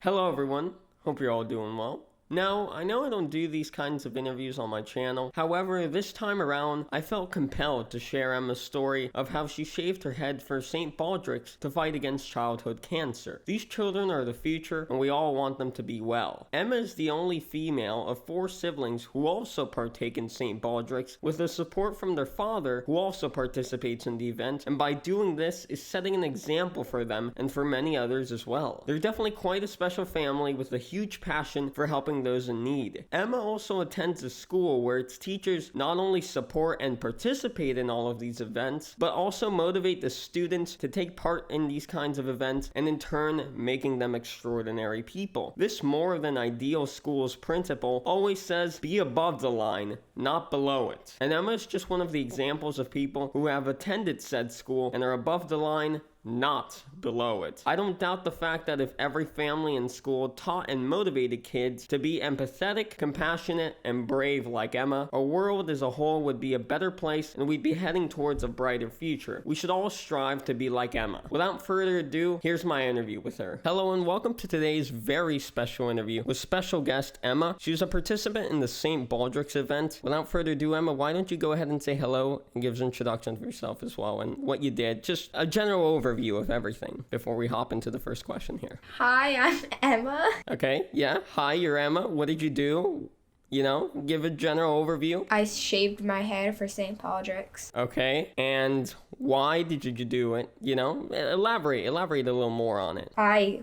Hello everyone, hope you're all doing well. Now, I know I don't do these kinds of interviews on my channel, however, this time around, I felt compelled to share Emma's story of how she shaved her head for St. Baldricks to fight against childhood cancer. These children are the future, and we all want them to be well. Emma is the only female of 4 siblings who also partake in St. Baldricks, with the support from their father, who also participates in the event, and by doing this, is setting an example for them and for many others as well. They're definitely quite a special family with a huge passion for helping those in need. Emma also attends a school where its teachers not only support and participate in all of these events, but also motivate the students to take part in these kinds of events and in turn making them extraordinary people. This more than ideal school's principal always says, be above the line, not below it. And Emma is just one of the examples of people who have attended said school and are above the line, not below it. I don't doubt the fact that if every family in school taught and motivated kids to be empathetic, compassionate, and brave like Emma, our world as a whole would be a better place and we'd be heading towards a brighter future. We should all strive to be like Emma. Without further ado, here's my interview with her. Hello and welcome to today's very special interview with special guest Emma. She's a participant in the St. Baldricks event. Without further ado, Emma, why don't you go ahead and say hello and give us an introduction of yourself as well and what you did. Just a general overview of everything before we hop into the first question here. Hi, I'm Emma. Okay, yeah. Hi, you're Emma. What did you do? You know, give a general overview. I shaved my head for St. Baldricks. Okay, and why did you do it? You know, elaborate a little more on it. I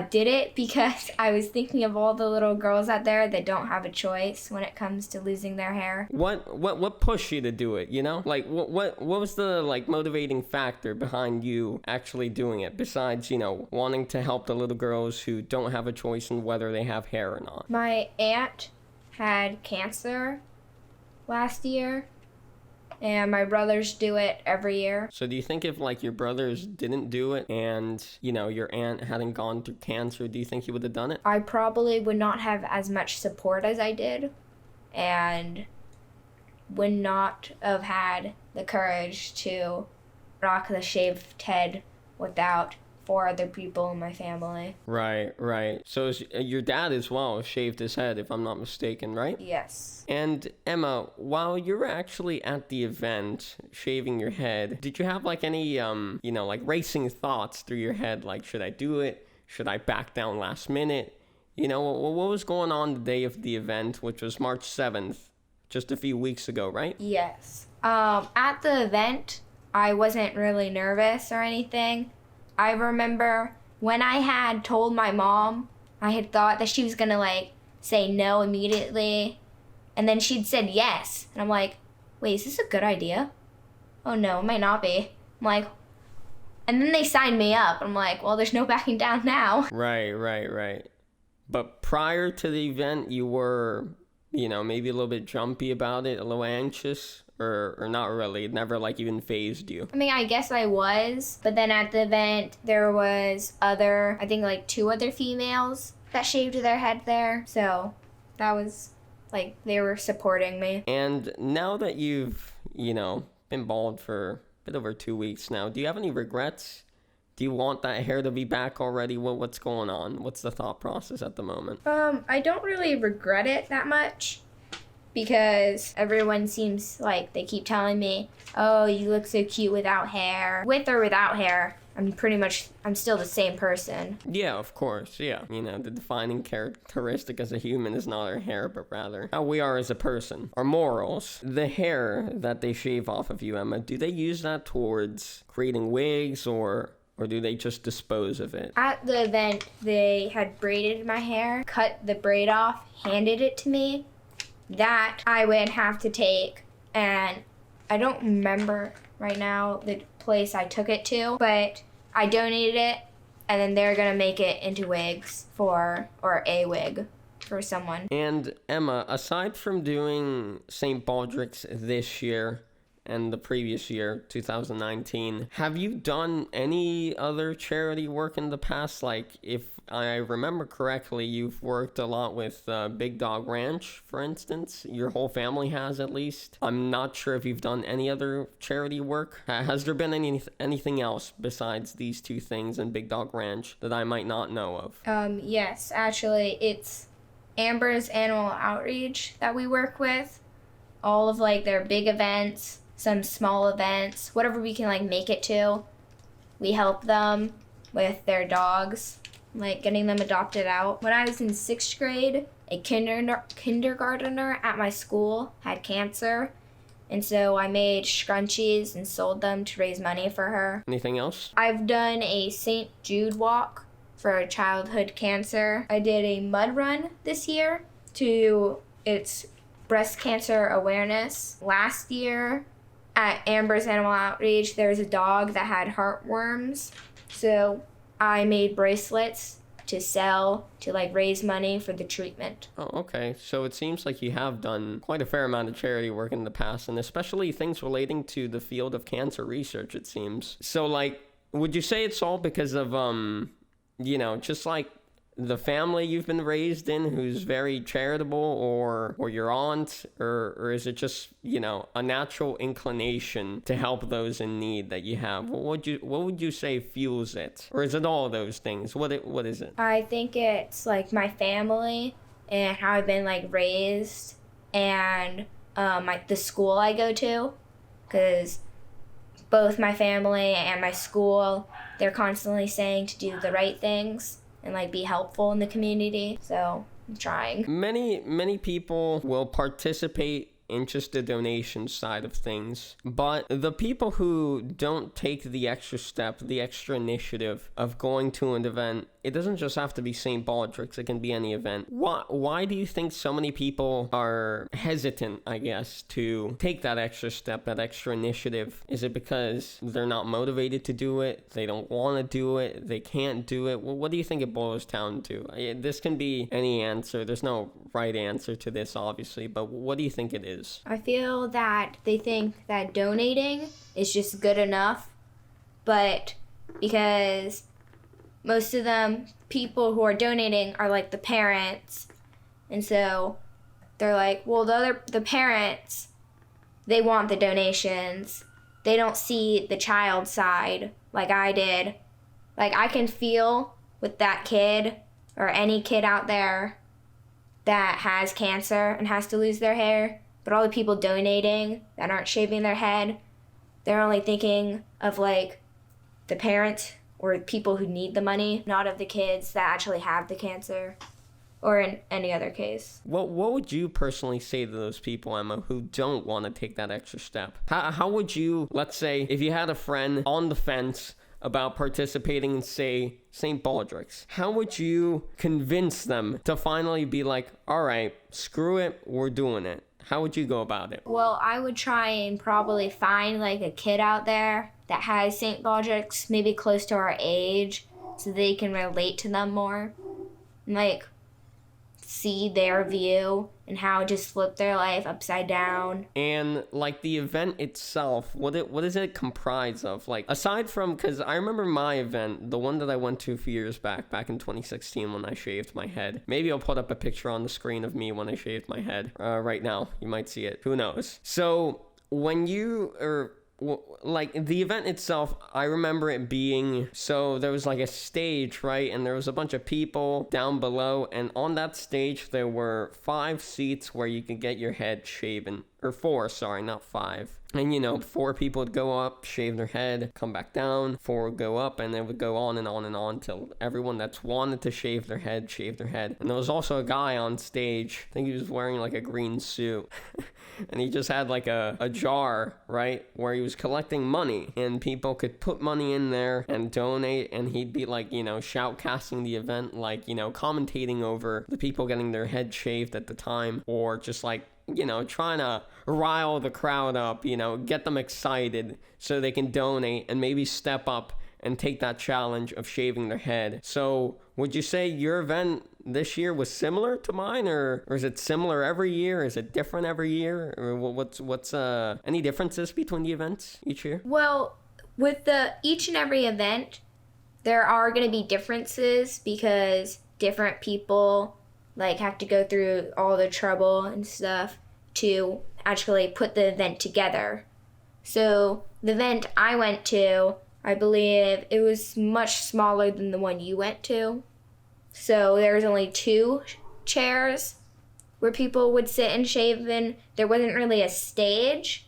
did it because I was thinking of all the little girls out there that don't have a choice when it comes to losing their hair. What pushed you to do it, you know? Like, what was the, like, motivating factor behind you actually doing it, besides, you know, wanting to help the little girls who don't have a choice in whether they have hair or not? My aunt had cancer last year, and my brothers do it every year. So do you think if, like, your brothers didn't do it and, you know, your aunt hadn't gone through cancer, do you think you would have done it? I probably would not have as much support as I did, and would not have had the courage to rock the shaved head without 4 other people in my family. Right. So your dad as well shaved his head, if I'm not mistaken, right? Yes. And Emma, while you were actually at the event shaving your head, did you have like any, you know, like racing thoughts through your head? Like, should I do it? Should I back down last minute? You know, what was going on the day of the event, which was March 7th, just a few weeks ago, right? Yes. At the event, I wasn't really nervous or anything. I remember when I had told my mom, I had thought that she was gonna like say no immediately, and then she'd said yes, and I'm like, wait, is this a good idea? Oh no, it might not be. I'm like, and then they signed me up. I'm like, well, there's no backing down now. Right. But prior to the event, you were, you know, maybe a little bit jumpy about it, a little anxious? Or not really? It never, like, even fazed you? I mean, I guess I was. But then at the event, there was I think, like, 2 other females that shaved their head there. So that was, like, they were supporting me. And now that you've, you know, been bald for a bit over 2 weeks now, do you have any regrets? Do you want that hair to be back already? What's going on? What's the thought process at the moment? I don't really regret it that much, because everyone seems like they keep telling me, oh, you look so cute without hair. With or without hair, I'm still the same person. Yeah, of course, yeah. You know, the defining characteristic as a human is not our hair, but rather how we are as a person. Our morals. The hair that they shave off of you, Emma, do they use that towards creating wigs or do they just dispose of it? At the event, they had braided my hair, cut the braid off, handed it to me. That I would have to take, and I don't remember right now the place I took it to, but I donated it, and then they're gonna make it into wigs or a wig for someone. And Emma, aside from doing St. Baldricks this year, and the previous year, 2019. Have you done any other charity work in the past? Like, if I remember correctly, you've worked a lot with Big Dog Ranch, for instance. Your whole family has, at least. I'm not sure if you've done any other charity work. Has there been anything else besides these two things and Big Dog Ranch that I might not know of? Yes, actually, it's Amber's Animal Outreach that we work with. All of like their big events, some small events, whatever we can like make it to. We help them with their dogs, like getting them adopted out. When I was in 6th grade, a kindergartner at my school had cancer, and so I made scrunchies and sold them to raise money for her. Anything else? I've done a St. Jude walk for childhood cancer. I did a mud run this year to its breast cancer awareness. Last year at Amber's Animal Outreach, there was a dog that had heartworms. So I made bracelets to sell to like raise money for the treatment. Oh, okay. So it seems like you have done quite a fair amount of charity work in the past, and especially things relating to the field of cancer research, it seems. So like, would you say it's all because of, just like the family you've been raised in who's very charitable, or your aunt, or is it just, a natural inclination to help those in need that you have? What would you say fuels it? Or is it all those things? What is it? I think it's like my family and how I've been like raised, and like the school I go to, because both my family and my school, they're constantly saying to do the right things and like be helpful in the community. So I'm trying. Many people will participate in just the donation side of things, but the people who don't take the extra step, the extra initiative of going to an event, it doesn't just have to be St. Baldricks, it can be any event. Why do you think so many people are hesitant, I guess, to take that extra step, that extra initiative? Is it because they're not motivated to do it? They don't want to do it? They can't do it? Well, what do you think it boils down to? This can be any answer. There's no right answer to this, obviously, but what do you think it is? I feel that they think that donating is just good enough, but because most of them, people who are donating are like the parents, and so they're like, well, the parents, they want the donations. They don't see the child side like I did. Like, I can feel with that kid or any kid out there that has cancer and has to lose their hair. But all the people donating that aren't shaving their head, they're only thinking of like the parents or people who need the money, not of the kids that actually have the cancer, or in any other case. What would you personally say to those people, Emma, who don't want to take that extra step? How would you, let's say, if you had a friend on the fence about participating in, say, St. Baldricks, how would you convince them to finally be like, all right, screw it, we're doing it? How would you go about it? Well, I would try and probably find like a kid out there that has St. Baldricks, maybe close to our age, so they can relate to them more. And like see their view and how it just flipped their life upside down. And like the event itself, what does it comprise of? Like, aside from, because I remember my event, the one that I went to a few years back in 2016 when I shaved my head. Maybe I'll put up a picture on the screen of me when I shaved my head right now. You might see it. Who knows? So when like the event itself, I remember it being, so there was like a stage, right? And there was a bunch of people down below, and on that stage there were 5 seats where you could get your head shaven, or 4, sorry, not 5. And 4 people would go up, shave their head, come back down, 4 would go up, and it would go on and on and on till everyone that's wanted to shave their head, shaved their head. And there was also a guy on stage, I think he was wearing like a green suit. And he just had like a jar, right, where he was collecting money, and people could put money in there and donate, and he'd be like, shoutcasting the event, like, commentating over the people getting their head shaved at the time, or just like, trying to rile the crowd up, get them excited so they can donate and maybe step up and take that challenge of shaving their head. So would you say your event this year was similar to mine, or is it similar every year? Is it different every year? Or what's any differences between the events each year? Well, with each and every event, there are going to be differences because different people like have to go through all the trouble and stuff to actually put the event together. So the event I went to, I believe it was much smaller than the one you went to. So there was only 2 chairs where people would sit and shave in. There wasn't really a stage.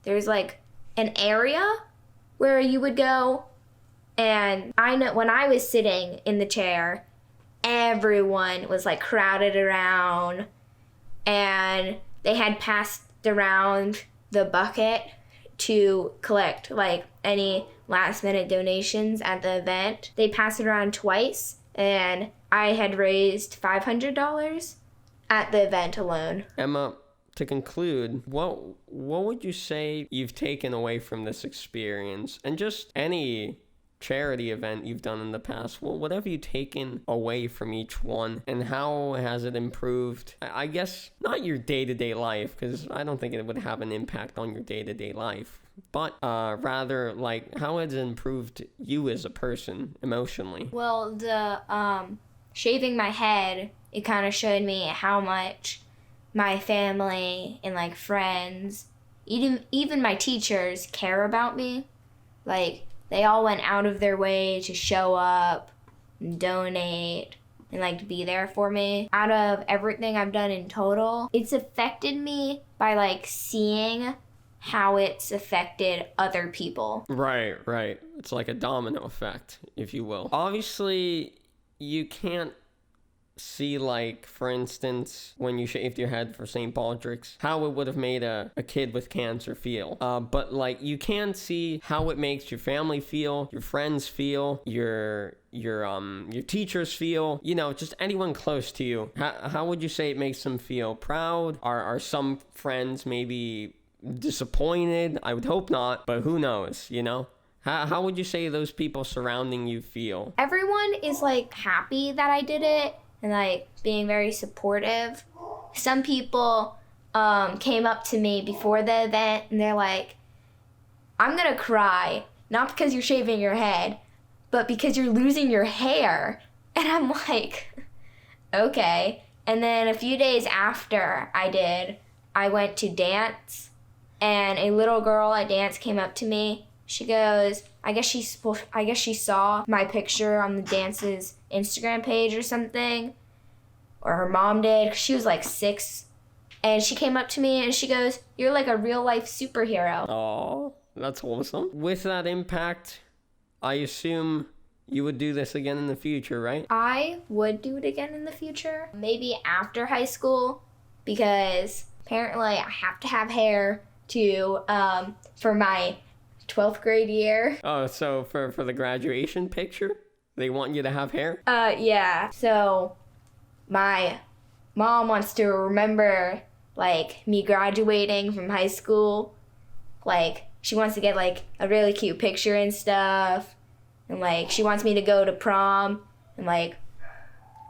There's like an area where you would go. And I know when I was sitting in the chair, everyone was like crowded around, and they had passed around the bucket to collect like any last minute donations at the event. They passed it around twice, and I had raised $500 at the event alone. Emma, to conclude, what would you say you've taken away from this experience, and just any charity event you've done in the past? Well, what have you taken away from each one, and how has it improved, I guess, not your day-to-day life, because I don't think it would have an impact on your day-to-day life, but rather, like, how has it improved you as a person emotionally? Well, the shaving my head, it kind of showed me how much my family and like friends, even my teachers care about me. Like, they all went out of their way to show up and donate and like to be there for me. Out of everything I've done in total, it's affected me by like seeing how it's affected other people. Right. It's like a domino effect, if you will. Obviously, you can't see, like, for instance, when you shaved your head for St. Baldricks, how it would have made a kid with cancer feel. But, like, you can see how it makes your family feel, your friends feel, your teachers feel, you know, just anyone close to you. How would you say it makes them feel? Proud? Are some friends maybe disappointed? I would hope not, but who knows, you know? How would you say those people surrounding you feel? Everyone is, like, happy that I did it and, like, being very supportive. Some people came up to me before the event, and they're like, I'm gonna cry, not because you're shaving your head, but because you're losing your hair. And I'm like, okay. And then a few days after I went to dance, and a little girl at dance came up to me. She goes, I guess she saw my picture on the dance's Instagram page or something, or her mom did. She was like 6, and she came up to me and she goes, "You're like a real life superhero." Oh, that's awesome. With that impact, I assume you would do this again in the future, right? I would do it again in the future, maybe after high school, because apparently I have to have hair for my 12th grade year. Oh, so for the graduation picture, they want you to have hair? Yeah. So my mom wants to remember, like, me graduating from high school. Like, she wants to get, like, a really cute picture and stuff. And, like, she wants me to go to prom. And, like,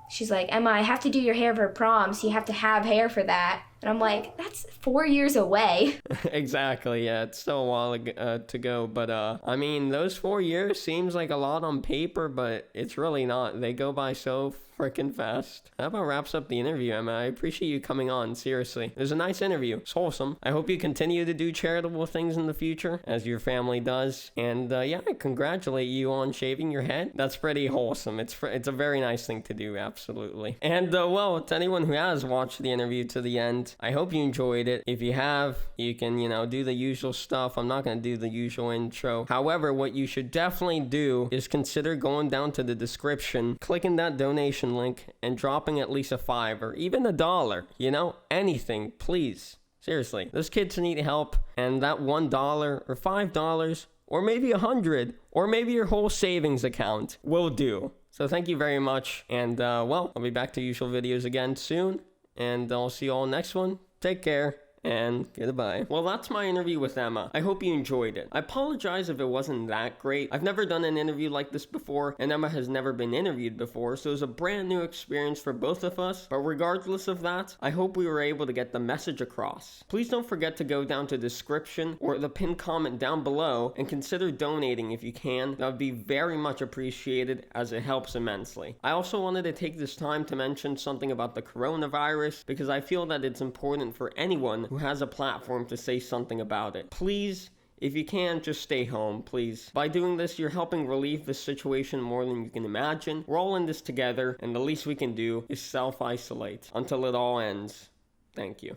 she's like, Emma, I have to do your hair for prom, so you have to have hair for that. And I'm like, that's 4 years away. Exactly, yeah. It's still a while to go. But, I mean, those 4 years seems like a lot on paper, but it's really not. They go by so freaking fast. That about wraps up the interview, Emma. I appreciate you coming on, seriously. It was a nice interview. It's wholesome. I hope you continue to do charitable things in the future, as your family does. And, yeah, I congratulate you on shaving your head. That's pretty wholesome. It's a very nice thing to do, absolutely. And, well, to anyone who has watched the interview to the end, I hope you enjoyed it. If you have, you can, do the usual stuff. I'm not going to do the usual intro. However, what you should definitely do is consider going down to the description, clicking that donation link, and dropping at least a $5 or even $1. Anything, please. Seriously, those kids need help, and that $1 or $5 or maybe $100 or maybe your whole savings account will do. So thank you very much, and well, I'll be back to usual videos again soon. And I'll see you all next one. Take care. And goodbye. Well, that's my interview with Emma. I hope you enjoyed it. I apologize if it wasn't that great. I've never done an interview like this before, and Emma has never been interviewed before, so it was a brand new experience for both of us. But regardless of that, I hope we were able to get the message across. Please don't forget to go down to the description or the pinned comment down below and consider donating if you can. That would be very much appreciated, as it helps immensely. I also wanted to take this time to mention something about the coronavirus, because I feel that it's important for anyone who has a platform to say something about it. Please, if you can, just stay home, please. By doing this, you're helping relieve the situation more than you can imagine. We're all in this together, and the least we can do is self-isolate until it all ends. Thank you.